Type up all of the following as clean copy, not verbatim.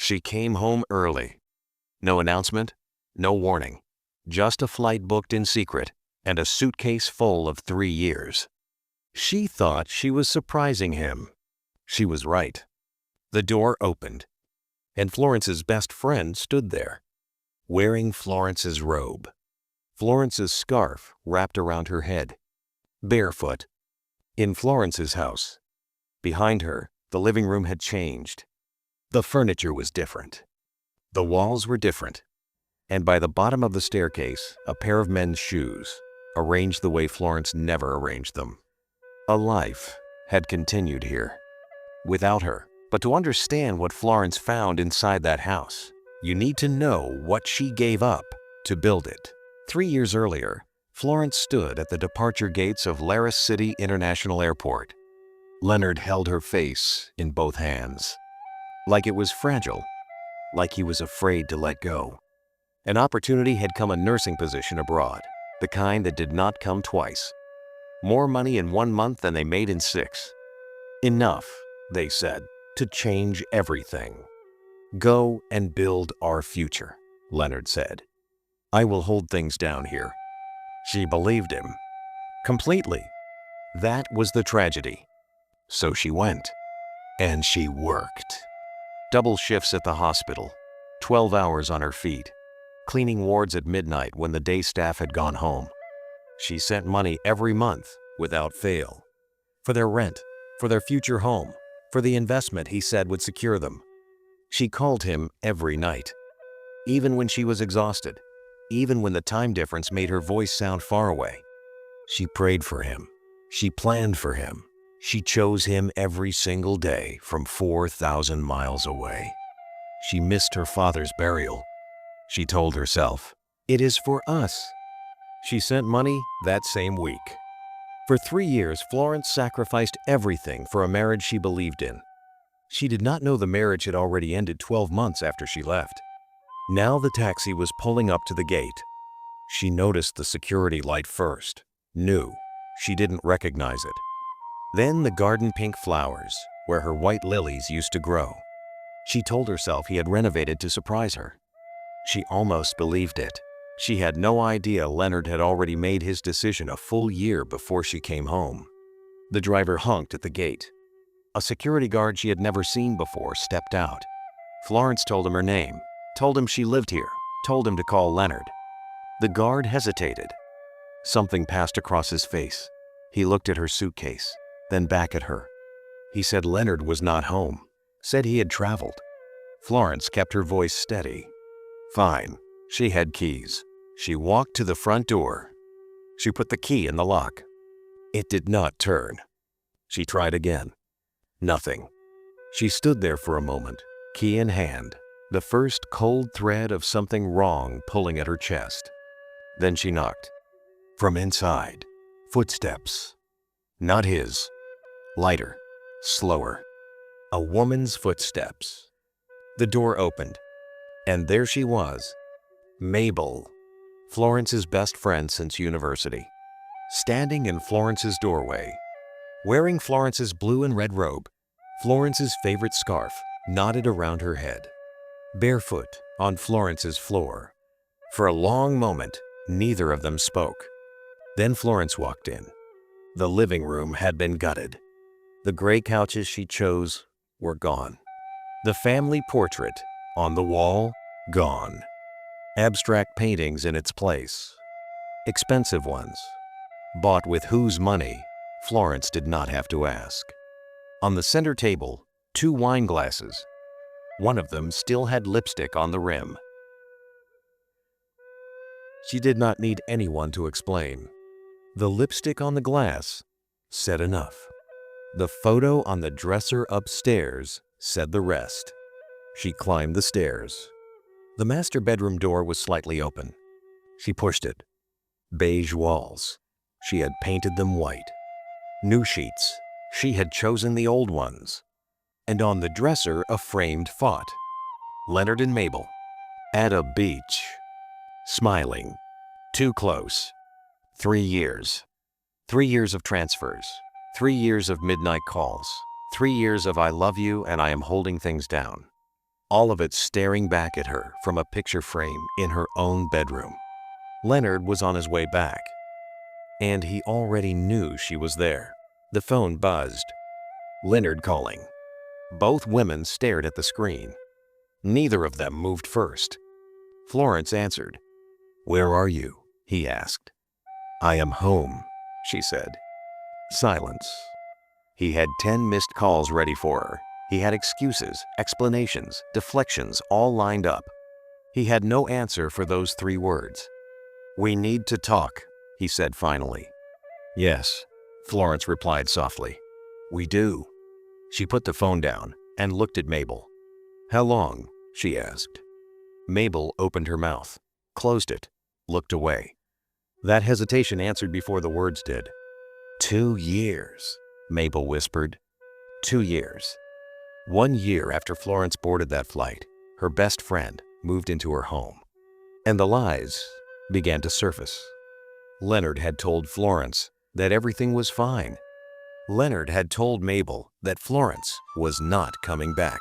She came home early. No announcement, no warning. Just a flight booked in secret and a suitcase full of 3 years. She thought she was surprising him. She was right. The door opened, and Florence's best friend stood there, wearing Florence's robe, Florence's scarf wrapped around her head, barefoot, in Florence's house. Behind her, the living room had changed. The furniture was different. The walls were different. And by the bottom of the staircase, a pair of men's shoes, arranged the way Florence never arranged them. A life had continued here, without her. But to understand what Florence found inside that house, you need to know what she gave up to build it. 3 years earlier, Florence stood at the departure gates of Laris City International Airport. Leonard held her face in both hands, like it was fragile, like he was afraid to let go. An opportunity had come, a nursing position abroad, the kind that did not come twice. More money in 1 month than they made in 6. Enough, they said, to change everything. Go and build our future, Leonard said. I will hold things down here. She believed him. Completely. That was the tragedy. So she went. And she worked. Double shifts at the hospital, 12 hours on her feet, cleaning wards at midnight when the day staff had gone home. She sent money every month without fail. For their rent, for their future home, for the investment he said would secure them. She called him every night, even when she was exhausted, even when the time difference made her voice sound far away. She prayed for him. She planned for him. She chose him every single day from 4,000 miles away. She missed her father's burial. She told herself, "It is for us." She sent money that same week. For 3 years, Florence sacrificed everything for a marriage she believed in. She did not know the marriage had already ended 12 months after she left. Now the taxi was pulling up to the gate. She noticed the security light first, knew she didn't recognize it. Then the garden pink flowers, where her white lilies used to grow. She told herself he had renovated to surprise her. She almost believed it. She had no idea Leonard had already made his decision a full year before she came home. The driver honked at the gate. A security guard she had never seen before stepped out. Florence told him her name, told him she lived here, told him to call Leonard. The guard hesitated. Something passed across his face. He looked at her suitcase, then back at her. He said Leonard was not home, said he had traveled. Florence kept her voice steady. Fine. She had keys. She walked to the front door. She put the key in the lock. It did not turn. She tried again. Nothing. She stood there for a moment, key in hand, the first cold thread of something wrong pulling at her chest. Then she knocked. From inside, footsteps. Not his. Lighter, slower. A woman's footsteps. The door opened, and there she was. Mabel, Florence's best friend since university, standing in Florence's doorway, wearing Florence's blue and red robe, Florence's favorite scarf knotted around her head, barefoot on Florence's floor. For a long moment, neither of them spoke. Then Florence walked in. The living room had been gutted. The gray couches she chose were gone. The family portrait on the wall, gone. Abstract paintings in its place. Expensive ones. Bought with whose money, Florence did not have to ask. On the center table, 2 wine glasses. One of them still had lipstick on the rim. She did not need anyone to explain. The lipstick on the glass said enough. The photo on the dresser upstairs said the rest. She climbed the stairs. The master bedroom door was slightly open. She pushed it. Beige walls. She had painted them white. New sheets. She had chosen the old ones. And on the dresser, a framed font. Leonard and Mabel. At a beach. Smiling. Too close. 3 years. 3 years of transfers. 3 years of midnight calls. 3 years of I love you and I am holding things down. all of it staring back at her from a picture frame in her own bedroom. Leonard was on his way back, and he already knew she was there. The phone buzzed. Leonard calling. Both women stared at the screen. Neither of them moved first. Florence answered. "Where are you?" he asked. "I am home," she said. Silence. He had 10 missed calls ready for her. He had excuses, explanations, deflections all lined up. He had no answer for those 3 words. "We need to talk," he said finally. "Yes," Florence replied softly. "We do." She put the phone down and looked at Mabel. "How long?" she asked. Mabel opened her mouth, closed it, looked away. That hesitation answered before the words did. 2 years, Mabel whispered. 2 years. 1 year after Florence boarded that flight, her best friend moved into her home. And the lies began to surface. Leonard had told Florence that everything was fine. Leonard had told Mabel that Florence was not coming back,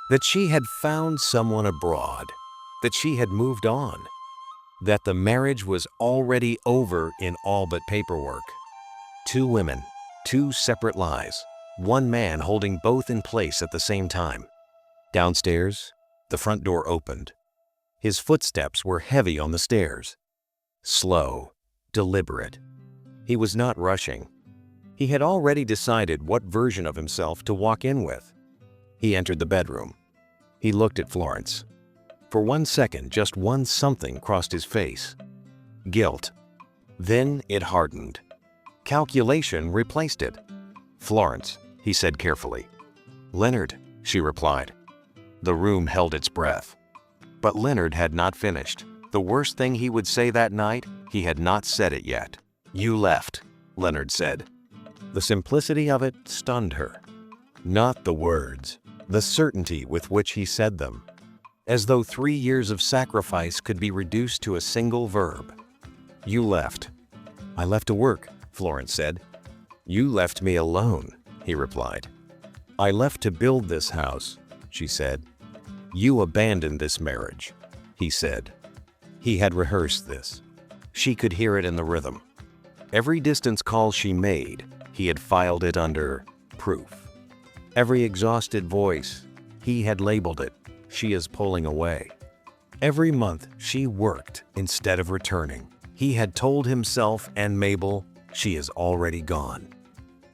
that she had found someone abroad, that she had moved on, that the marriage was already over in all but paperwork. 2 women, 2 separate lies, 1 man holding both in place at the same time. Downstairs, the front door opened. His footsteps were heavy on the stairs. Slow, deliberate. He was not rushing. He had already decided what version of himself to walk in with. He entered the bedroom. He looked at Florence. For 1 second, just one something crossed his face. Guilt. Then it hardened. Calculation replaced it. "Florence," he said carefully. "Leonard," she replied. The room held its breath. But Leonard had not finished. The worst thing he would say that night, he had not said it yet. "You left," Leonard said. The simplicity of it stunned her. Not the words, the certainty with which he said them. As though 3 years of sacrifice could be reduced to a single verb. "You left." "I left to work," Florence said. "You left me alone," he replied. "I left to build this house," she said. "You abandoned this marriage," he said. He had rehearsed this. She could hear it in the rhythm. Every distance call she made, he had filed it under proof. Every exhausted voice, he had labeled it, "She is pulling away." Every month she worked instead of returning. He had told himself and Mabel, "She is already gone."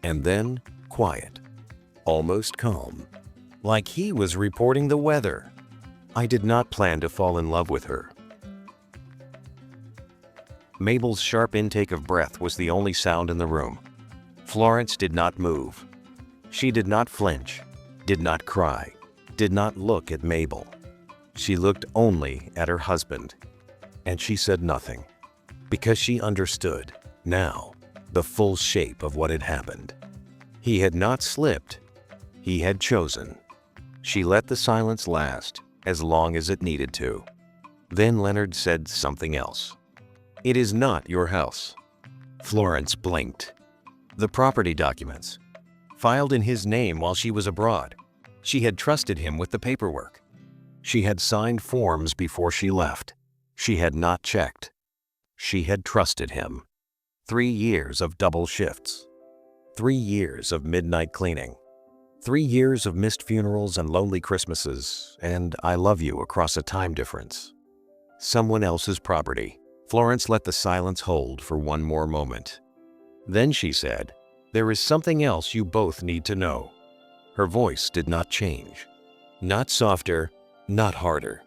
And then, quiet, almost calm, like he was reporting the weather. "I did not plan to fall in love with her." Mabel's sharp intake of breath was the only sound in the room. Florence did not move. She did not flinch, did not cry, did not look at Mabel. She looked only at her husband. And she said nothing, because she understood, now, the full shape of what had happened. He had not slipped. He had chosen. She let the silence last as long as it needed to. Then Leonard said something else. "It is not your house." Florence blinked. The property documents, filed in his name while she was abroad. She had trusted him with the paperwork. She had signed forms before she left. She had not checked. She had trusted him. 3 years of double shifts. 3 years of midnight cleaning. 3 years of missed funerals and lonely Christmases, and "I love you" across a time difference. Someone else's property. Florence let the silence hold for one more moment. Then she said, "There is something else you both need to know." Her voice did not change. Not softer, not harder.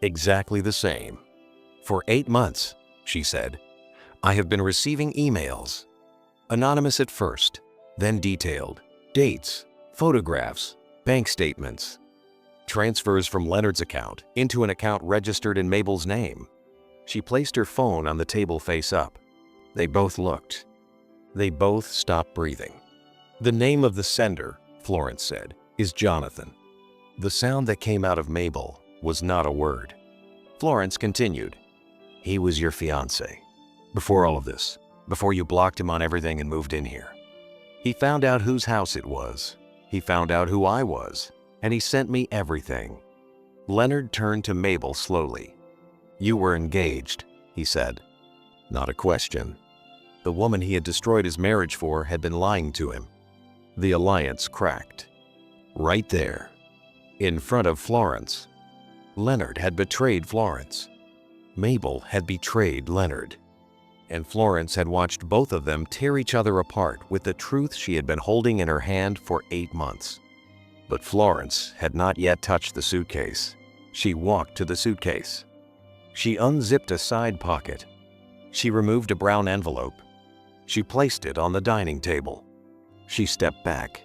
Exactly the same. "For 8 months," she said, "I have been receiving emails. Anonymous at first, then detailed. Dates, photographs, bank statements. Transfers from Leonard's account into an account registered in Mabel's name." She placed her phone on the table face up. They both looked. They both stopped breathing. "The name of the sender," Florence said, "is Jonathan." The sound that came out of Mabel was not a word. Florence continued. "He was your fiancé. Before all of this, before you blocked him on everything and moved in here. He found out whose house it was. He found out who I was, and he sent me everything. Leonard turned to Mabel slowly. "You were engaged," he said. Not a question. The woman he had destroyed his marriage for had been lying to him. The alliance cracked. Right there, in front of Florence. Leonard had betrayed Florence. Mabel had betrayed Leonard. And Florence had watched both of them tear each other apart with the truth she had been holding in her hand for 8 months. But Florence had not yet touched the suitcase. She walked to the suitcase. She unzipped a side pocket. She removed a brown envelope. She placed it on the dining table. She stepped back.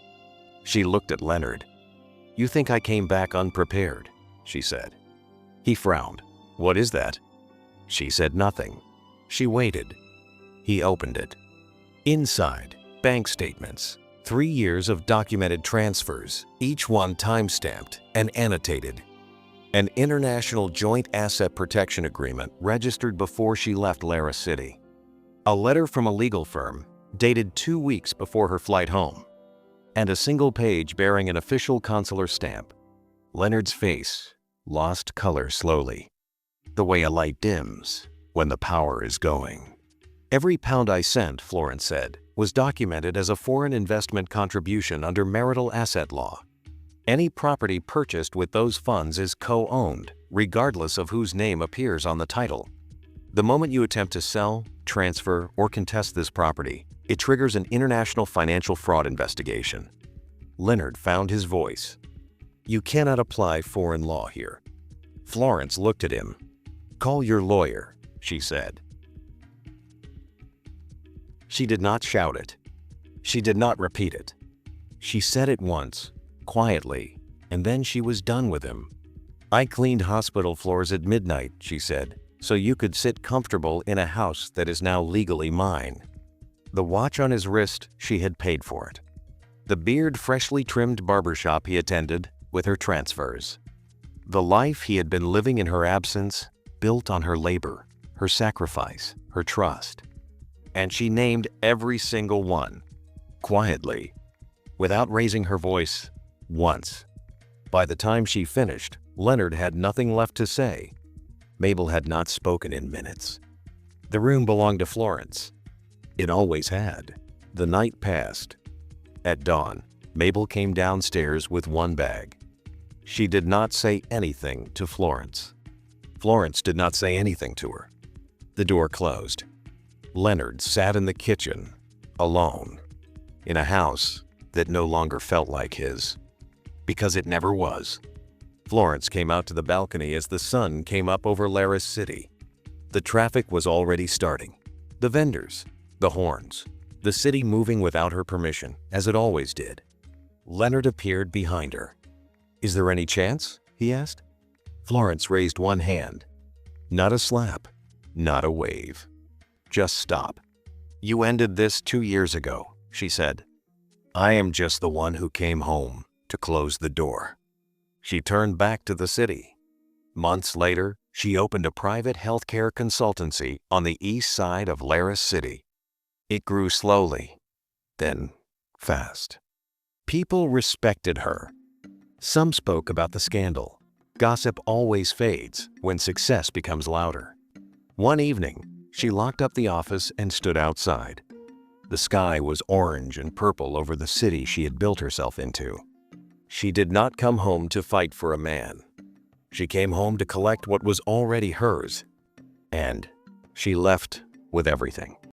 She looked at Leonard. "You think I came back unprepared?" she said. He frowned. "What is that?" She said nothing. She waited. He opened it. Inside, bank statements. 3 years of documented transfers, each one time-stamped and annotated. An international joint asset protection agreement registered before she left Lara City. A letter from a legal firm dated 2 weeks before her flight home. And a single page bearing an official consular stamp. Leonard's face lost color slowly, the way a light dims when the power is going. "Every pound I sent," Florence said, "was documented as a foreign investment contribution under marital asset law. Any property purchased with those funds is co-owned, regardless of whose name appears on the title. The moment you attempt to sell, transfer, or contest this property, it triggers an international financial fraud investigation." Leonard found his voice. "You cannot apply foreign law here." Florence looked at him. "Call your lawyer," she said. She did not shout it. She did not repeat it. She said it once, quietly, and then she was done with him. "I cleaned hospital floors at midnight," she said, "so you could sit comfortable in a house that is now legally mine." The watch on his wrist, she had paid for it. The beard freshly trimmed barbershop he attended with her transfers. The life he had been living in her absence, built on her labor, her sacrifice, her trust. And she named every single one, quietly, without raising her voice, once. By the time she finished, Leonard had nothing left to say. Mabel had not spoken in minutes. The room belonged to Florence. It always had. The night passed. At dawn, Mabel came downstairs with one bag. She did not say anything to Florence. Florence did not say anything to her. The door closed. Leonard sat in the kitchen, alone, in a house that no longer felt like his, because it never was. Florence came out to the balcony as the sun came up over Lara City. The traffic was already starting. The vendors, the horns, the city moving without her permission, as it always did. Leonard appeared behind her. "Is there any chance?" he asked. Florence raised one hand. Not a slap, not a wave. "Just stop. You ended this 2 years ago," she said. "I am just the one who came home to close the door." She turned back to the city. Months later, she opened a private healthcare consultancy on the east side of Lara City. It grew slowly, then fast. People respected her. Some spoke about the scandal. Gossip always fades when success becomes louder. One evening, she locked up the office and stood outside. The sky was orange and purple over the city she had built herself into. She did not come home to fight for a man. She came home to collect what was already hers. And she left with everything.